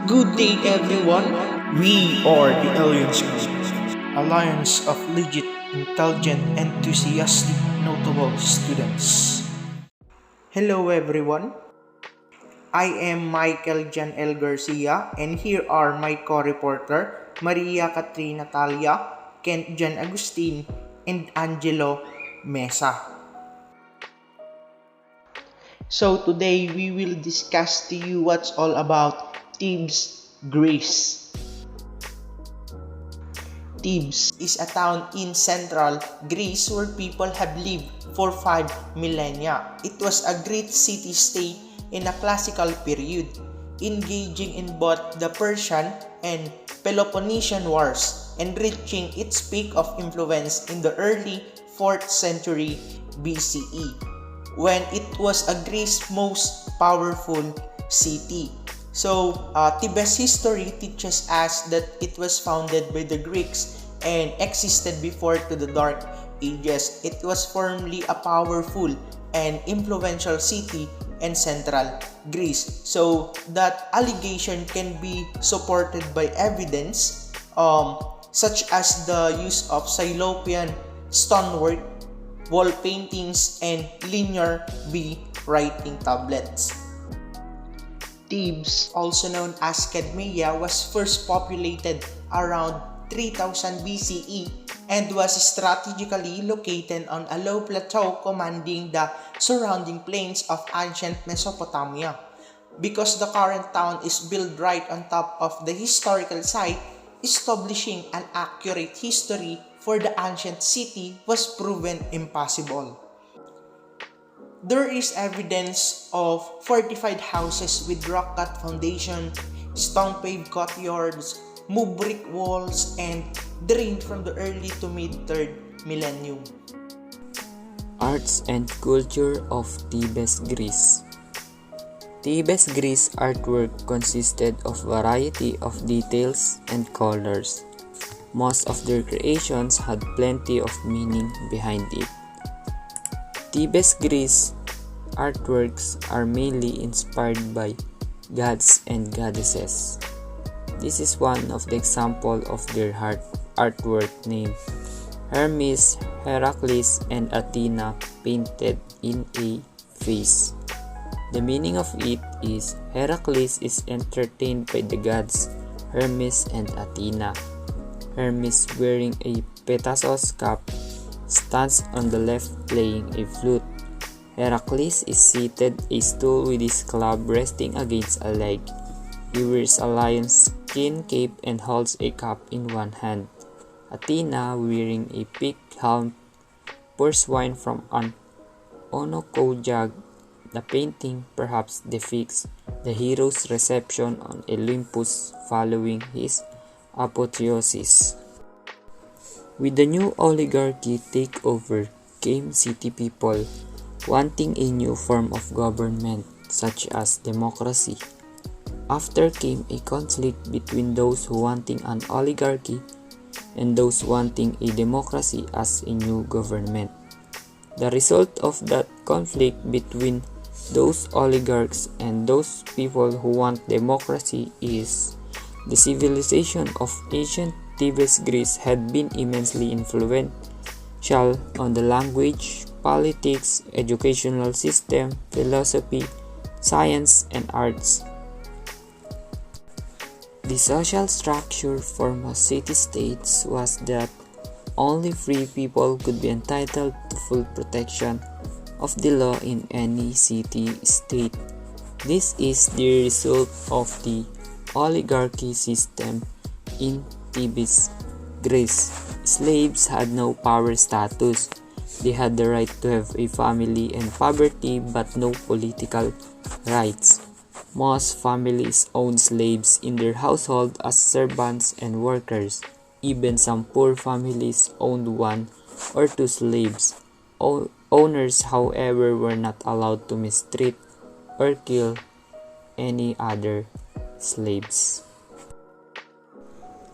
Good day, everyone. We are the Alliance Group, Alliance of legit, intelligent, enthusiastic, notable students. Hello, everyone. I am Michael Jan L. Garcia, and here are my co-reporter Maria Katrina Talia, Kent Jan Agustin, and Angelo Mesa. So today we will discuss to you what's all about Thebes, Greece. Thebes is a town in central Greece where people have lived for 5 millennia. It was a great city-state in a classical period, engaging in both the Persian and Peloponnesian wars and reaching its peak of influence in the early 4th century BCE, when it was a Greece's most powerful city. So, Thebes history teaches us that it was founded by the Greeks and existed before to the Dark Ages. It was formerly a powerful and influential city in central Greece. So, that allegation can be supported by evidence such as the use of Cyclopean stonework, wall paintings, and linear B writing tablets. Thebes, also known as Cadmea, was first populated around 3000 BCE and was strategically located on a low plateau commanding the surrounding plains of ancient Mesopotamia. Because the current town is built right on top of the historical site, establishing an accurate history for the ancient city was proven impossible. There is evidence of fortified houses with rock-cut foundation, stone-paved courtyards, moved brick walls, and drained from the early to mid-3rd millennium. Arts and culture of Thebes, Greece. Thebes, Greece artwork consisted of variety of details and colors. Most of their creations had plenty of meaning behind it. Thebes, Greece artworks are mainly inspired by gods and goddesses. This is one of the examples of their artwork named Hermes, Heracles, and Athena painted in a vase. The meaning of it is Heracles is entertained by the gods Hermes and Athena. Hermes, wearing a Pegasus cap, stands on the left playing a flute. Heracles is seated a stool with his club resting against a leg. He wears a lion's skin cape and holds a cup in one hand. Athena, wearing a peaked helm, pours wine from an onoco jug. The painting perhaps depicts the hero's reception on Olympus following his apotheosis. With the new oligarchy takeover came city people wanting a new form of government such as democracy. After came a conflict between those who wanting an oligarchy and those wanting a democracy as a new government. The result of that conflict between those oligarchs and those people who want democracy is the civilization of ancient Thebes, Greece had been immensely influential on the language, politics, educational system, philosophy, science, and arts. The social structure for most city-states was that only free people could be entitled to full protection of the law in any city-state. This is the result of the oligarchy system in Thebes, Greece. Slaves had no power status. They had the right to have a family and poverty but no political rights. Most families owned slaves in their household as servants and workers. Even some poor families owned 1 or 2 slaves. Owners, however, were not allowed to mistreat or kill any other slaves.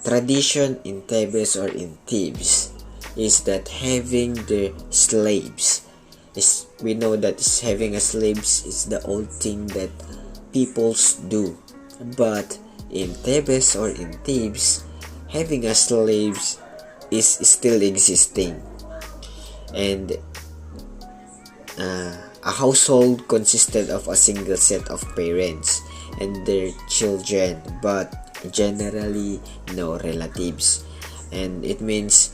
Tradition in Thebes or in Thebes is that having the slaves we know that having a slaves is the old thing that peoples do, but in Thebes or in Thebes, having a slaves is still existing, and a household consisted of a single set of parents and their children, but generally no relatives. And it means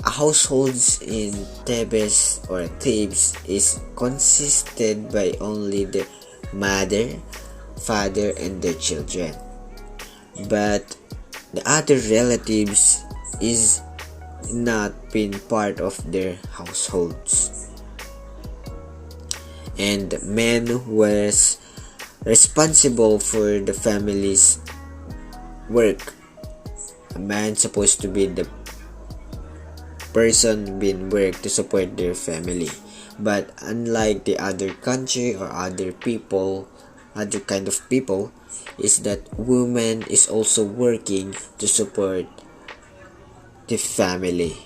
a household in Thebes or Thebes is consisted by only the mother, father, and their children, but the other relatives is not been part of their households. And man was responsible for the family's work. A man supposed to be the person being work to support their family. But unlike the other country or other kind of people, is that woman is also working to support the family.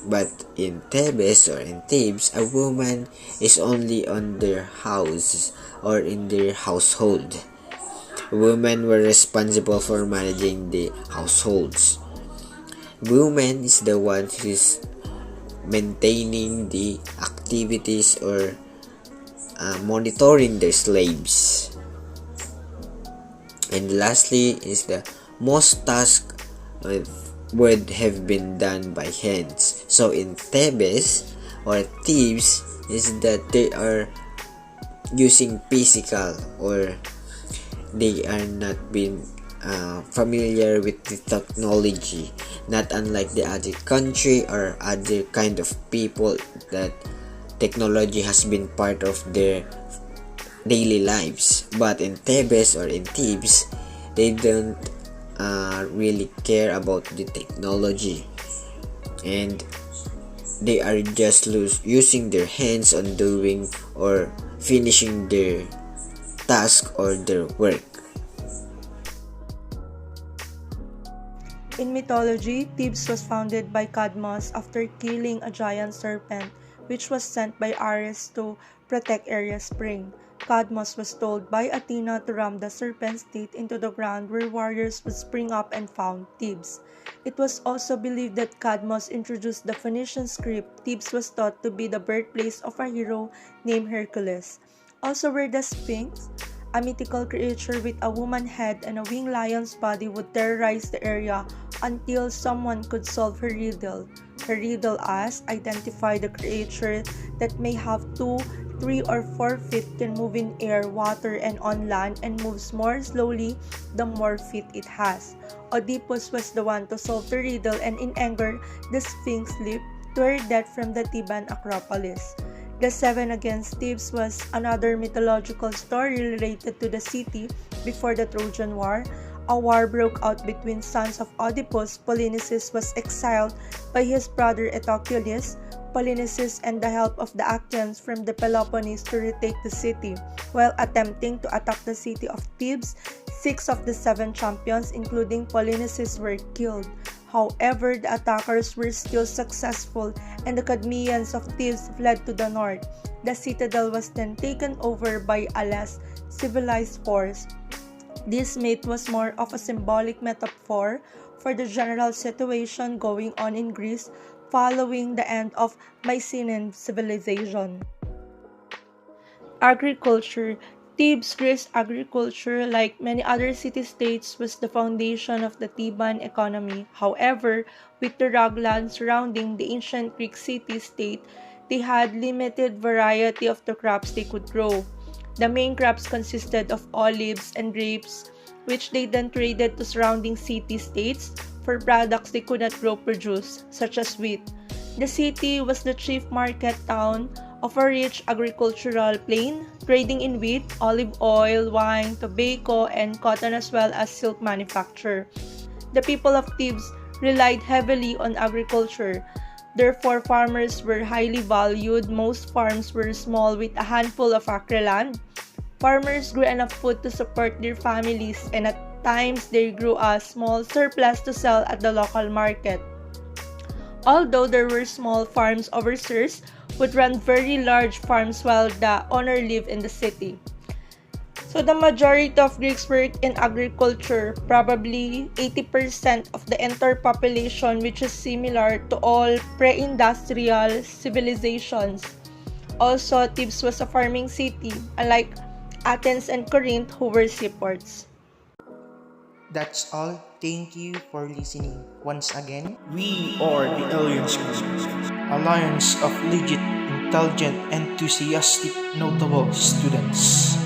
But in Thebes or in Thebes, a woman is only on their house or in their household. Women were responsible for managing the households. Woman is the one who is maintaining the activities or monitoring their slaves. And lastly is the most tasks would have been done by hands. So in Thebes or Thebes is that they are using physical, or they are not being familiar with the technology, not unlike the other country or other kind of people that technology has been part of their daily lives. But in Thebes or in Thebes, they don't really care about the technology, and they are just using their hands on doing or finishing their task or their work. In mythology, Thebes was founded by Cadmus after killing a giant serpent, which was sent by Ares to protect Ares' spring. Cadmus was told by Athena to ram the serpent's teeth into the ground where warriors would spring up and found Thebes. It was also believed that Cadmus introduced the Phoenician script. Thebes was thought to be the birthplace of a hero named Hercules. Also where the Sphinx, a mythical creature with a woman head and a winged lion's body, would terrorize the area until someone could solve her riddle. Her riddle asked, identify the creature that may have 2, 3, or 4 feet, can move in air, water, and on land, and moves more slowly the more feet it has. Oedipus was the one to solve the riddle, and in anger, the Sphinx leaped to her death from the Theban Acropolis. The Seven Against Thebes was another mythological story related to the city before the Trojan War. A war broke out between sons of Oedipus. Polynices was exiled by his brother Eteocles. Polynices and the help of the Achaeans from the Peloponnese to retake the city. While attempting to attack the city of Thebes, 6 of the 7 champions, including Polynices, were killed. However, the attackers were still successful, and the Cadmeans of Thebes fled to the north. The citadel was then taken over by a less civilized force. This myth was more of a symbolic metaphor for the general situation going on in Greece following the end of Mycenaean civilization. Agriculture. Thebes, Greece agriculture, like many other city-states, was the foundation of the Theban economy. However, with the rugged land surrounding the ancient Greek city-state, they had limited variety of the crops they could grow. The main crops consisted of olives and grapes, which they then traded to surrounding city-states for products they could not grow produce, such as wheat. The city was the chief market town of a rich agricultural plain, trading in wheat, olive oil, wine, tobacco, and cotton, as well as silk manufacture. The people of Thebes relied heavily on agriculture. Therefore, farmers were highly valued. Most farms were small with a handful of acre land. Farmers grew enough food to support their families, and at times they grew a small surplus to sell at the local market. Although there were small farms, overseers would run very large farms while the owner lived in the city. So the majority of Greeks work in agriculture, probably 80% of the entire population, which is similar to all pre-industrial civilizations. Also, Thebes was a farming city, unlike Athens and Corinth who were seaports. That's all. Thank you for listening. Once again, we are the Alliance Group, Alliance of legit, intelligent, enthusiastic, notable students.